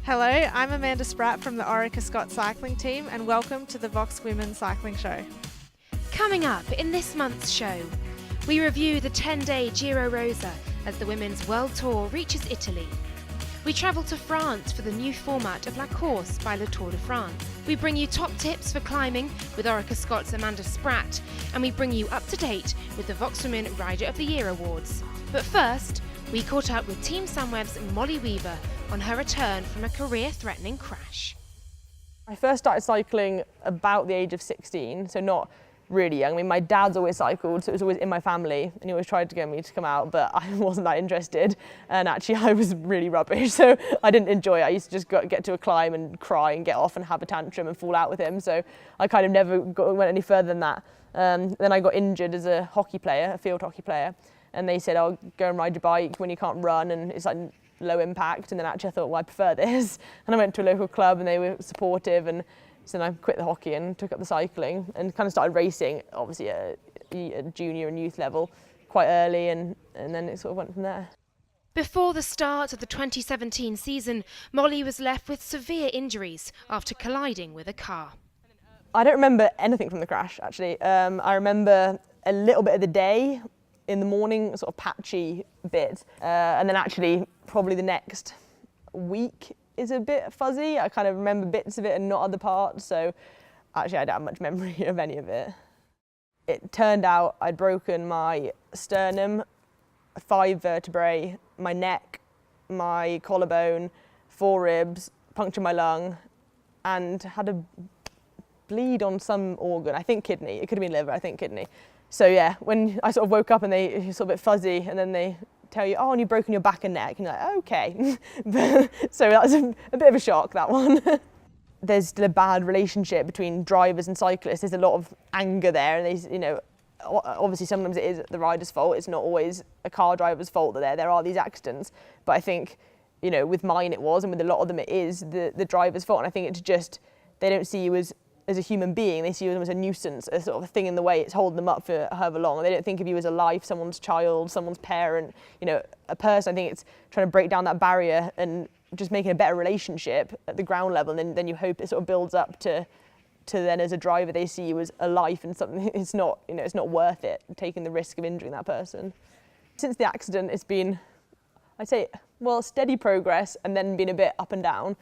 Hello, I'm Amanda Spratt from the Orica Scott cycling team and welcome to the Voxwomen cycling show. Coming up in this month's show, we review the 10-day Giro Rosa as the Women's World Tour reaches Italy. We travel to France for the new format of La Course by Le Tour de France. We bring you top tips for climbing with Orica Scott's Amanda Spratt, and we bring you up to date with the Voxwomen Rider of the Year awards. But first, we caught up with Team Sunweb's Molly Weaver on her return from a career-threatening crash. I first started cycling about the age of 16, so not really young. I mean, my dad's always cycled, so it was always in my family, and he always tried to get me to come out, but I wasn't that interested, and actually I was really rubbish, so I didn't enjoy it. I used to just get to a climb and cry and get off and have a tantrum and fall out with him, so I kind of never went any further than that. Then I got injured as a hockey player, a field hockey player, and they said, "Oh, go and ride your bike when you can't run," and it's like low impact. And then actually I thought, well, I prefer this, and I went to a local club and they were supportive, and so then I quit the hockey and took up the cycling and kind of started racing, obviously at a junior and youth level quite early, and then it sort of went from there. Before the start of the 2017 season, Molly was left with severe injuries after colliding with a car. I don't remember anything from the crash, actually. I remember a little bit of the day in the morning, sort of patchy bit, and then actually probably the next week is a bit fuzzy. I kind of remember bits of it and not other parts, so actually I don't have much memory of any of it. It turned out I'd broken my sternum, 5 vertebrae, my neck, my collarbone, 4 ribs, punctured my lung, and had a bleed on some organ, I think kidney. It could have been liver, I think kidney. So yeah, when I sort of woke up and you're sort of a bit fuzzy, and then they tell you, oh, and you've broken your back and neck, and you're like, okay. So that was a bit of a shock, that one. There's still a bad relationship between drivers and cyclists. There's a lot of anger there, and obviously sometimes it is the rider's fault. It's not always a car driver's fault that there are these accidents. But I think, with mine it was, and with a lot of them it is the driver's fault. And I think it's just, they don't see you as a human being. They see you as a nuisance, a sort of a thing in the way. It's holding them up for however long. They don't think of you as a life, someone's child, someone's parent, a person. I think it's trying to break down that barrier and just making a better relationship at the ground level. And then you hope it sort of builds up to then as a driver, they see you as a life and something. It's not, it's not worth it, taking the risk of injuring that person. Since the accident, it's been, I'd say, well, steady progress and then been a bit up and down.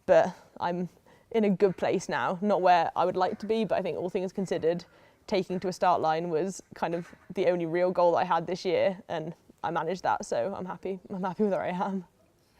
But I'm in a good place now, not where I would like to be, but I think all things considered, taking to a start line was kind of the only real goal that I had this year, and I managed that, so I'm happy with where I am.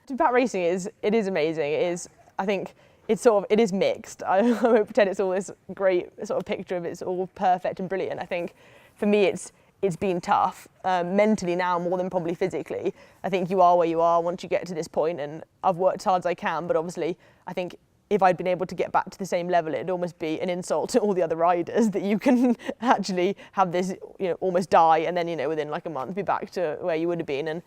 About racing it is amazing. I think it is mixed. I won't pretend it's all this great sort of picture of it's all perfect and brilliant. I think for me it's been tough, mentally now more than probably physically. I think you are where you are once you get to this point, and I've worked as hard as I can, but obviously I think if I'd been able to get back to the same level, it'd almost be an insult to all the other riders that you can actually have this, almost die, and then, within like a month be back to where you would have been. And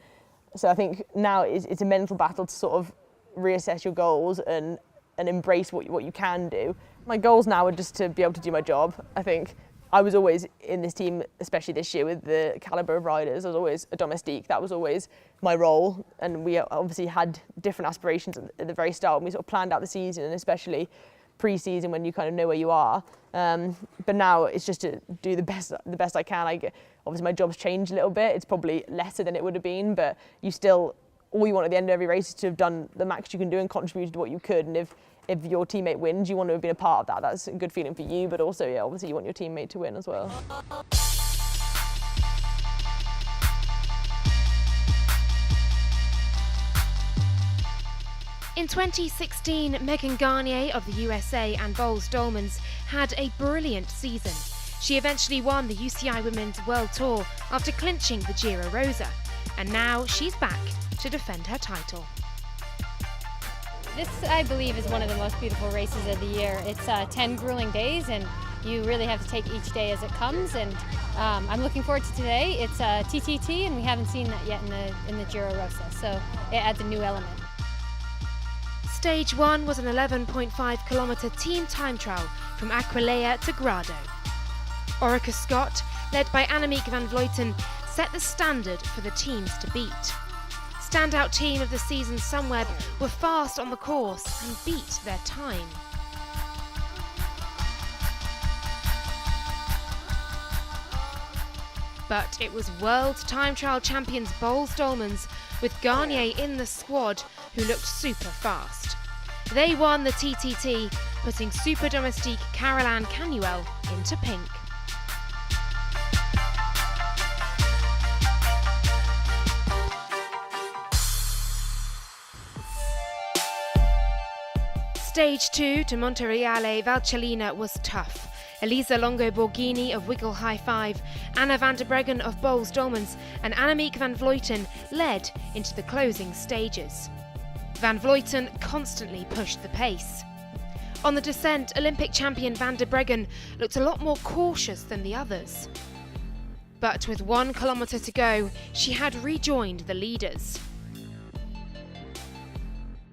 so I think now it's a mental battle to sort of reassess your goals and embrace what you can do. My goals now are just to be able to do my job. I think I was always in this team, especially this year with the calibre of riders, I was always a domestique. That was always my role, and we obviously had different aspirations at the very start when we sort of planned out the season, and especially pre-season when you kind of know where you are. But now it's just to do the best I can. Obviously my job's changed a little bit. It's probably lesser than it would have been, but all you want at the end of every race is to have done the max you can do and contributed to what you could. And if your teammate wins, you want to have been a part of that. That's a good feeling for you, but also, yeah, obviously you want your teammate to win as well. In 2016, Megan Garnier of the USA and Bowles Dolmans had a brilliant season. She eventually won the UCI Women's World Tour after clinching the Giro Rosa, and now she's back to defend her title. This, I believe, is one of the most beautiful races of the year. It's 10 grueling days, and you really have to take each day as it comes. And I'm looking forward to today. It's TTT, and we haven't seen that yet in the Giro Rosa, so it adds a new element. Stage 1 was an 11.5 kilometre team time trial from Aquileia to Grado. Orica Scott, led by Annemiek van Vleuten, set the standard for the teams to beat. standout team of the season's Sunweb were fast on the course and beat their time. But it was world time trial champions Boels Dolmans with Garnier in the squad who looked super fast. They won the TTT, putting Super Domestique Caroline Canuel into pink. Stage 2 to Montereale Valcellina was tough. Elisa Longo Borghini of Wiggle High Five, Anna van der Breggen of Boels Dolmans and Annemiek van Vleuten led into the closing stages. Van Vleuten constantly pushed the pace. On the descent, Olympic champion van der Breggen looked a lot more cautious than the others. But with 1 kilometre to go, she had rejoined the leaders.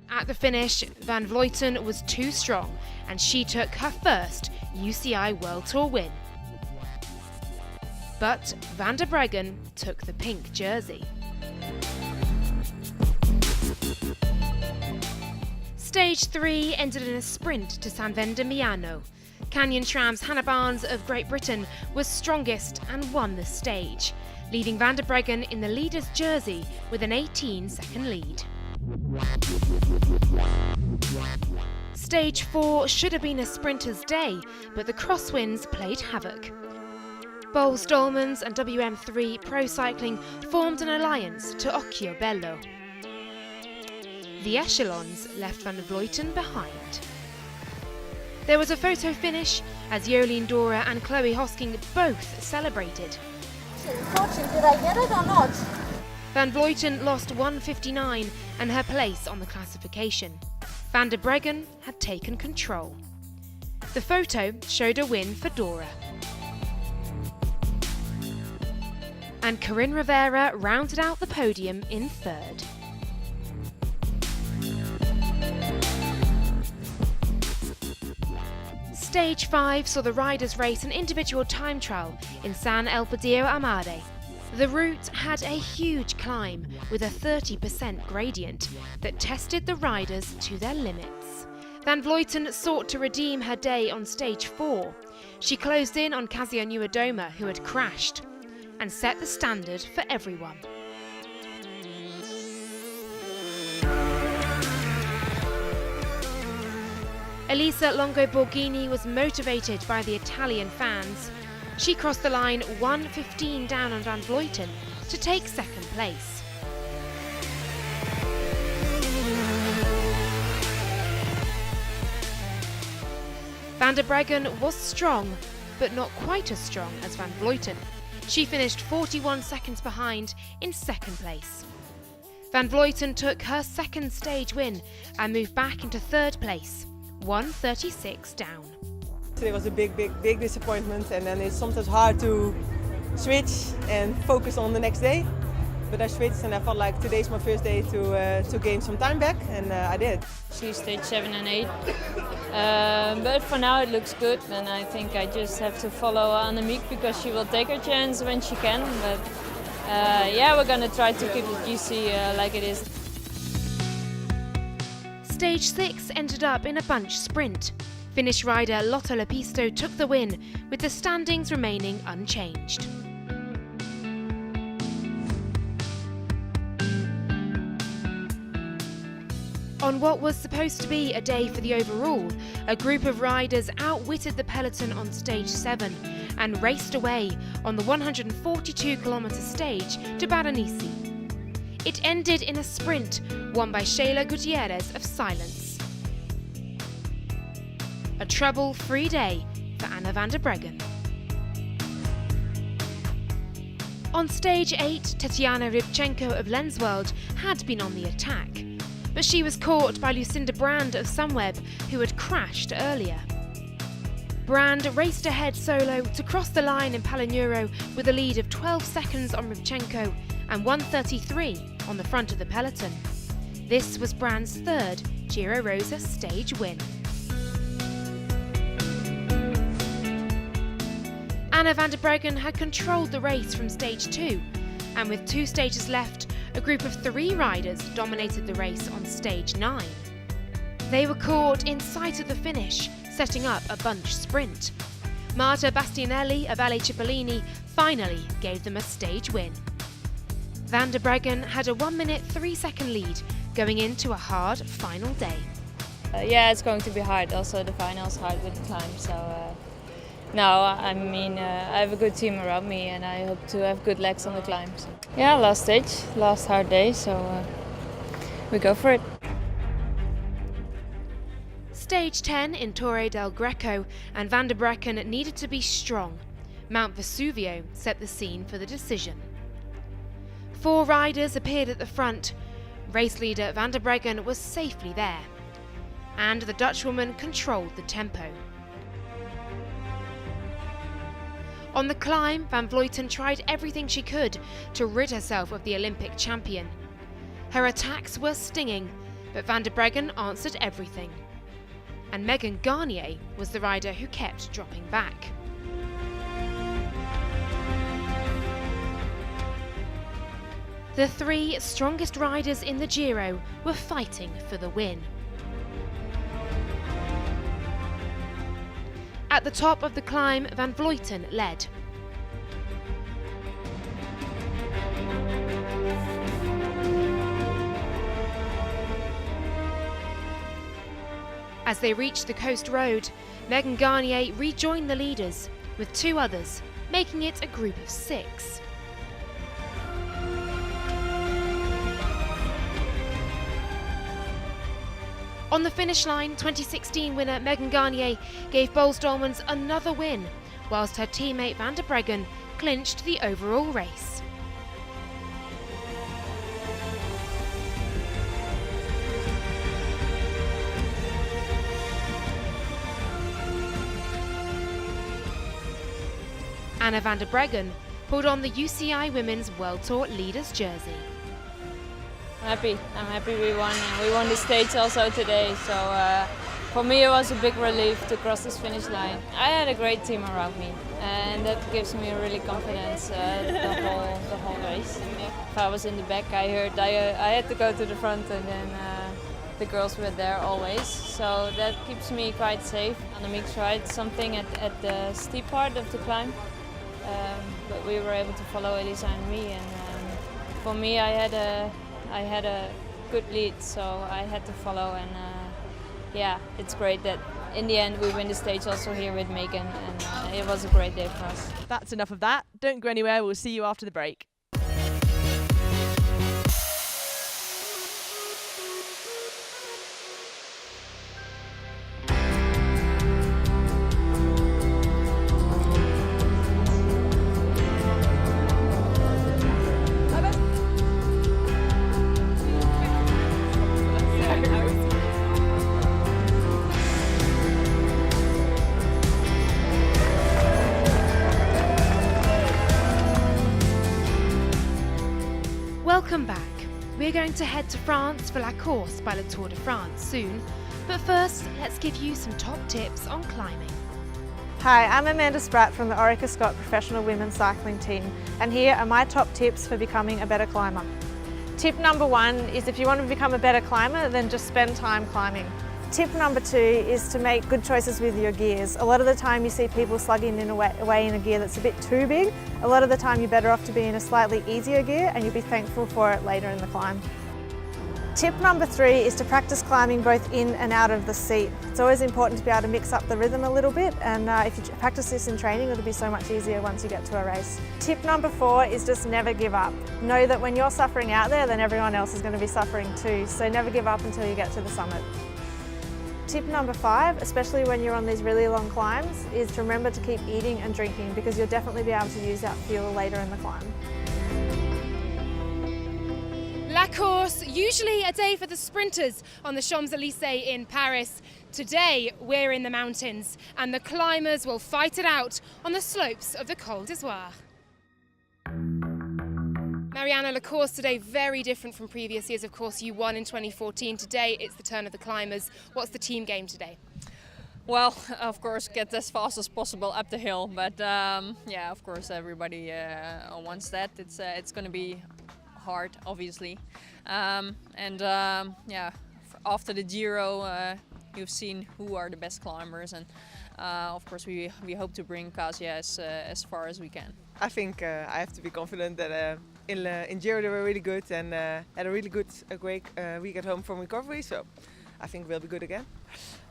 At the finish, Van Vleuten was too strong and she took her first UCI World Tour win. But van der Breggen took the pink jersey. Stage 3 ended in a sprint to San Vendemiano. Canyon SRAM's Hannah Barnes of Great Britain was strongest and won the stage, leaving van der Breggen in the leader's jersey with an 18-second lead. Stage 4 should have been a sprinter's day, but the crosswinds played havoc. Boels Dolmans and WM3 Pro Cycling formed an alliance to Occhio Bello. The echelons left van Vleuten behind. There was a photo finish as Jolien Dora and Chloe Hosking both celebrated. Fortune, did I get it or not? Van Vleuten lost 1:59 and her place on the classification. Van der Breggen had taken control. The photo showed a win for Dora. And Corinne Rivera rounded out the podium in third. Stage 5 saw the riders race an individual time trial in San Elpidio Amare. The route had a huge climb with a 30% gradient that tested the riders to their limits. Van Vleuten sought to redeem her day on stage 4. She closed in on Kasia Nieuwedoma, who had crashed, and set the standard for everyone. Elisa Longo Borghini was motivated by the Italian fans. She crossed the line 1:15 down on Van Vleuten to take second place. Van der Breggen was strong, but not quite as strong as Van Vleuten. She finished 41 seconds behind in second place. Van Vleuten took her second stage win and moved back into third place, 1:36 down. It was a big disappointment, and then it's sometimes hard to switch and focus on the next day. But I switched and I felt like today's my first day to gain some time back, and I did. She's stage 7 and 8, but for now it looks good, and I think I just have to follow Annemiek because she will take her chance when she can. But yeah, we're gonna try to keep it juicy like it is. Stage 6 ended up in a bunch sprint. Finnish rider Lotta Lepisto took the win, with the standings remaining unchanged. On what was supposed to be a day for the overall, a group of riders outwitted the peloton on stage 7 and raced away on the 142-kilometre stage to Berenice. It ended in a sprint won by Sheila Gutierrez of Silence. A trouble-free day for Anna van der Breggen. On stage 8, Tetiana Rybchenko of Lensworld had been on the attack, but she was caught by Lucinda Brand of Sunweb, who had crashed earlier. Brand raced ahead solo to cross the line in Palinuro with a lead of 12 seconds on Rybchenko and 1:33 on the front of the peloton. This was Brand's third Giro Rosa stage win. Anna van der Breggen had controlled the race from stage 2, and with 2 stages left, a group of 3 riders dominated the race on stage 9. They were caught in sight of the finish, setting up a bunch sprint. Marta Bastianelli of LA Cipollini finally gave them a stage win. Van der Breggen had a 1-minute 3-second lead going into a hard final day. Yeah, it's going to be hard. Also, the final's hard with the climb. So, no, I mean, I have a good team around me, and I hope to have good legs on the climb. So. Yeah, last stage, last hard day, so we go for it. Stage 10 in Torre del Greco, and Van der Breggen needed to be strong. Mount Vesuvio set the scene for the decision. 4 riders appeared at the front. Race leader Van der Breggen was safely there, and the Dutchwoman controlled the tempo. On the climb, Van Vleuten tried everything she could to rid herself of the Olympic champion. Her attacks were stinging, but Van der Breggen answered everything. And Megan Garnier was the rider who kept dropping back. The 3 strongest riders in the Giro were fighting for the win. At the top of the climb, Van Vleuten led. As they reached the coast road, Megan Garnier rejoined the leaders, with 2 others, making it a group of 6. On the finish line, 2016 winner Megan Garnier gave Boels-Dolmans another win, whilst her teammate Van der Breggen clinched the overall race. Anna Van der Breggen pulled on the UCI Women's World Tour Leaders jersey. I'm happy we won. We won the stage also today, so for me it was a big relief to cross this finish line. I had a great team around me, and that gives me really confidence the whole race. If I was in the back, I heard I had to go to the front, and then the girls were there always, so that keeps me quite safe. Annemiek tried something at the steep part of the climb, but we were able to follow Elisa and me, and for me I had a good lead, so I had to follow, and yeah, it's great that in the end we win the stage also here with Megan, and it was a great day for us. That's enough of that. Don't go anywhere. We'll see you after the break. Welcome back. We're going to head to France for La Course by the Tour de France soon, but first let's give you some top tips on climbing. Hi, I'm Amanda Spratt from the Orica Scott Professional Women's Cycling Team, and here are my top tips for becoming a better climber. Tip number 1 is if you want to become a better climber, then just spend time climbing. Tip number 2 is to make good choices with your gears. A lot of the time you see people slugging away in a gear that's a bit too big. A lot of the time you're better off to be in a slightly easier gear, and you'll be thankful for it later in the climb. Tip number 3 is to practice climbing both in and out of the seat. It's always important to be able to mix up the rhythm a little bit, and if you practice this in training, it'll be so much easier once you get to a race. Tip number 4 is just never give up. Know that when you're suffering out there, then everyone else is going to be suffering too, so never give up until you get to the summit. Tip number 5, especially when you're on these really long climbs, is to remember to keep eating and drinking, because you'll definitely be able to use that fuel later in the climb. La Course, usually a day for the sprinters on the Champs-Élysées in Paris. Today we're in the mountains, and the climbers will fight it out on the slopes of the Col d'Izoire. Mariana, La Course today very different from previous years. Of course, you won in 2014. Today it's the turn of the climbers. What's the team game today? Well, of course, get as fast as possible up the hill, but yeah, of course, everybody wants that. It's going to be hard, obviously. Yeah, after the Giro, you've seen who are the best climbers, and of course we hope to bring Kasia as far as we can. I think I have to be confident that in Giro they were really good and had a really good great week at home from recovery, so I think we'll be good again.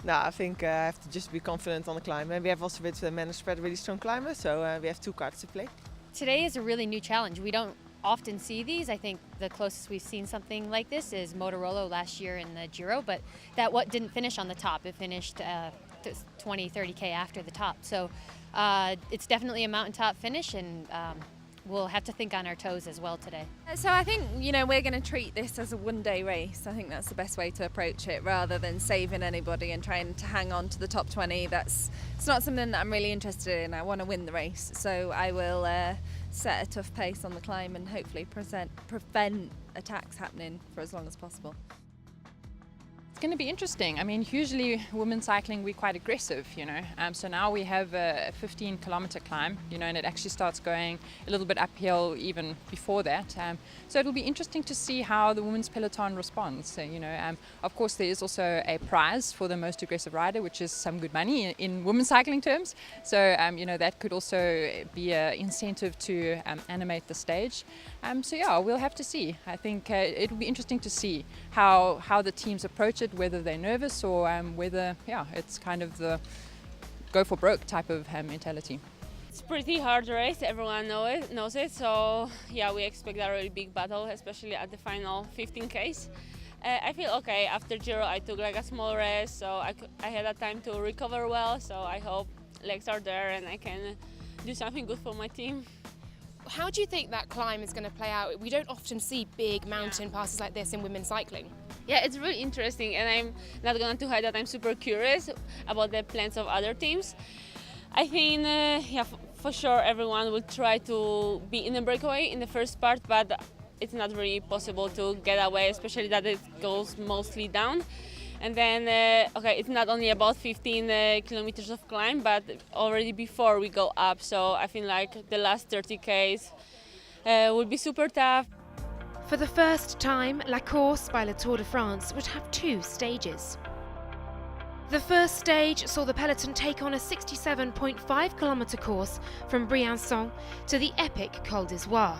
No, I think I have to just be confident on the climb, and we have also with Men of Spratt really strong climbers, so we have 2 cards to play. Today is a really new challenge. We don't often see these. I think the closest we've seen something like this is Motorola last year in the Giro, but that didn't finish on the top. It finished 20, 30K after the top. So it's definitely a mountaintop finish, and we'll have to think on our toes as well today. So I think, we're going to treat this as a one-day race. I think that's the best way to approach it, rather than saving anybody and trying to hang on to the top 20. It's not something that I'm really interested in. I want to win the race, so I will set a tough pace on the climb and hopefully prevent attacks happening for as long as possible. It's going to be interesting. I mean, usually women's cycling, we're quite aggressive, so now we have a 15-kilometer climb, and it actually starts going a little bit uphill even before that. So it'll be interesting to see how the women's peloton responds. So, of course, there is also a prize for the most aggressive rider, which is some good money in women's cycling terms. So, that could also be an incentive to animate the stage. So yeah, we'll have to see. I think it'll be interesting to see how the teams approach it, whether they're nervous or whether, it's kind of the go for broke type of mentality. It's pretty hard race, everyone knows it, so yeah, we expect a really big battle, especially at the final 15Ks. I feel okay. After Giro I took like a small rest, so I had a time to recover well, so I hope legs are there and I can do something good for my team. How do you think that climb is going to play out? We don't often see big mountain passes like this in women's cycling. Yeah, it's really interesting, and I'm not going to hide that I'm super curious about the plans of other teams. I think, for sure everyone will try to be in the breakaway in the first part, but it's not really possible to get away, especially that it goes mostly down. And then, it's not only about 15 kilometers of climb, but already before we go up. So I feel like the last 30 Ks will be super tough. For the first time, La Course by Le Tour de France would have 2 stages. The first stage saw the peloton take on a 67.5-kilometre course from Briançon to the epic Col d'Izoire.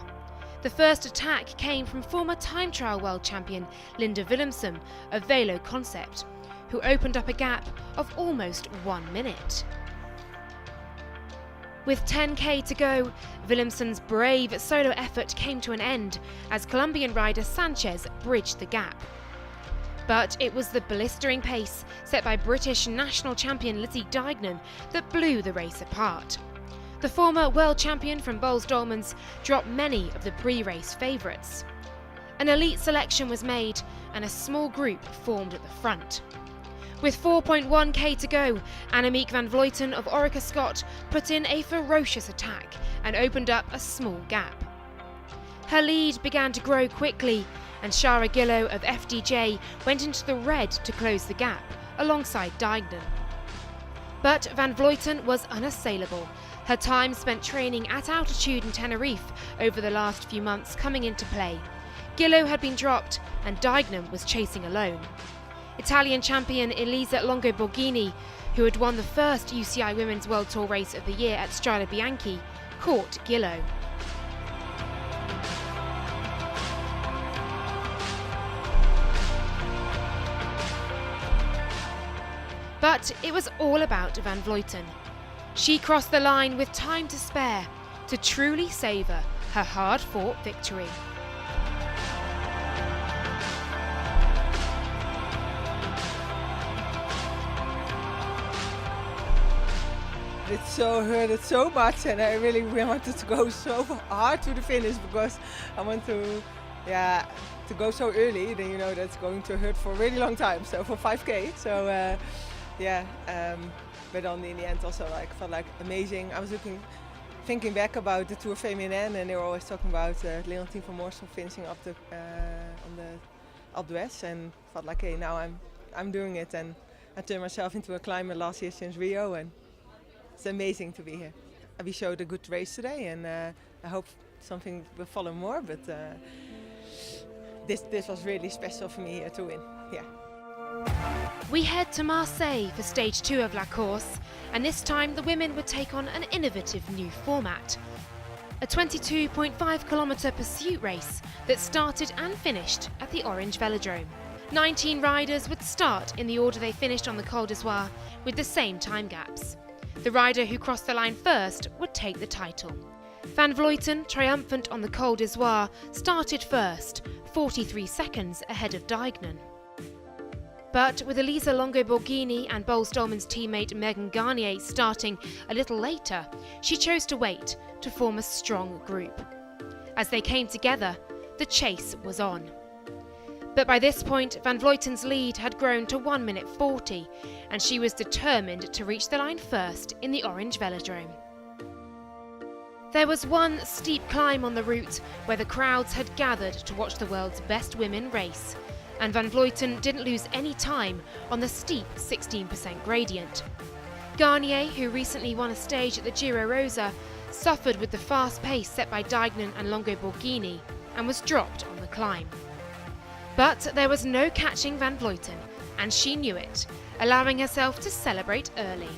The first attack came from former time trial world champion Linda Willumsen of Velo Concept, who opened up a gap of almost 1 minute. With 10k to go, Willumsen's brave solo effort came to an end as Colombian rider Sanchez bridged the gap. But it was the blistering pace set by British national champion Lizzie Deignan that blew the race apart. The former world champion from Bowles-Dolmans dropped many of the pre-race favourites. An elite selection was made and a small group formed at the front. With 4.1k to go, Annemiek van Vleuten of Orica Scott put in a ferocious attack and opened up a small gap. Her lead began to grow quickly, and Shara Gillow of FDJ went into the red to close the gap, alongside Deignan. But van Vleuten was unassailable, her time spent training at altitude in Tenerife over the last few months coming into play. Gillow had been dropped and Deignan was chasing alone. Italian champion Elisa Longo Borghini, who had won the first UCI Women's World Tour race of the year at Strade Bianchi, caught Gillow. But it was all about van Vleuten. She crossed the line with time to spare to truly savour her hard-fought victory. It hurted so much, and I really wanted to go so hard to the finish because I want to go so early. Then you know that's going to hurt for a really long time. So for 5k, but in the end also felt like amazing. I was thinking back about the Tour Féminin, and they were always talking about Leontine van Moorsel finishing up on the Alpe d'Huez, and felt like, hey, now I'm doing it, and I turned myself into a climber last year since Rio, and it's amazing to be here. We showed a good race today, and I hope something will follow more. But this was really special for me to win. Yeah. We head to Marseille for stage 2 of La Course, and this time the women would take on an innovative new format. A 22.5 kilometre pursuit race that started and finished at the Orange Velodrome. 19 riders would start in the order they finished on the Col d'Izoire with the same time gaps. The rider who crossed the line first would take the title. Van Vleuten, triumphant on the Col d'Izoire, started first, 43 seconds ahead of Dijkman. But with Elisa Longo-Borghini and Boels-Dolman's teammate Megan Garnier starting a little later, she chose to wait to form a strong group. As they came together, the chase was on. But by this point, Van Vleuten's lead had grown to 1 minute 40, and she was determined to reach the line first in the Orange Velodrome. There was one steep climb on the route where the crowds had gathered to watch the world's best women race, and Van Vleuten didn't lose any time on the steep 16% gradient. Garnier, who recently won a stage at the Giro Rosa, suffered with the fast pace set by Dijkman and Longo-Borghini and was dropped on the climb. But there was no catching Van Vleuten, and she knew it, allowing herself to celebrate early.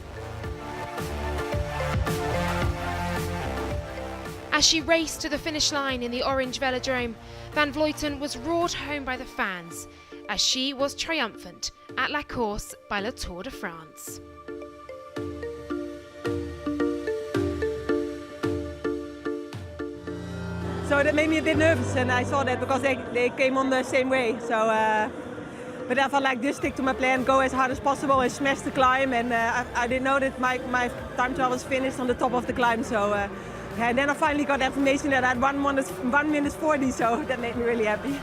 As she raced to the finish line in the Orange Velodrome, Van Vleuten was roared home by the fans, as she was triumphant at La Course by Le Tour de France. So that made me a bit nervous, and I saw that because they came on the same way. So, but I felt like just stick to my plan, go as hard as possible and smash the climb. And I didn't know that my time trial was finished on the top of the climb. So, and then I finally got information that I had 1 minute 40, so that made me really happy.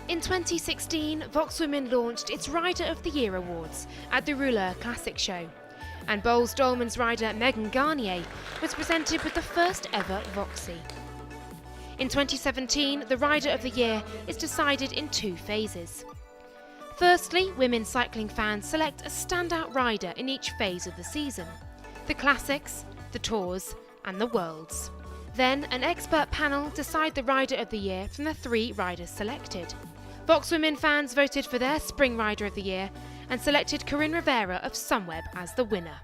In 2016, Voxwomen launched its Rider of the Year awards at the Rouleur Classic Show, and Boels-Dolman's rider Megan Garnier was presented with the first ever Voxy. In 2017, the Rider of the Year is decided in 2 phases. Firstly, women cycling fans select a standout rider in each phase of the season: the Classics, the Tours, and the Worlds. Then, an expert panel decide the Rider of the Year from the 3 riders selected. Voxwomen fans voted for their Spring Rider of the Year and selected Corinne Rivera of Sunweb as the winner.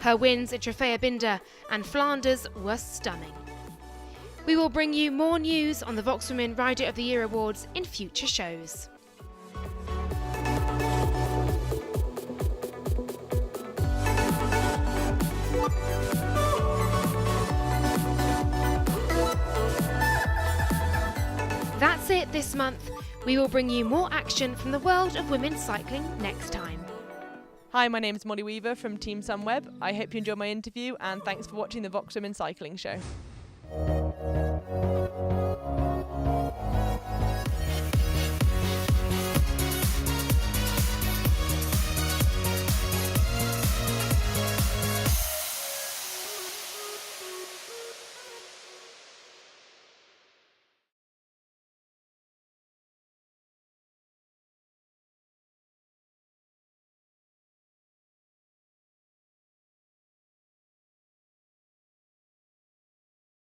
Her wins at Trofeo Binder and Flanders were stunning. We will bring you more news on the Voxwomen Rider of the Year awards in future shows. That's it this month. We will bring you more action from the world of women's cycling next time. Hi, my name is Molly Weaver from Team Sunweb. I hope you enjoyed my interview, and thanks for watching the Voxwomen Cycling Show.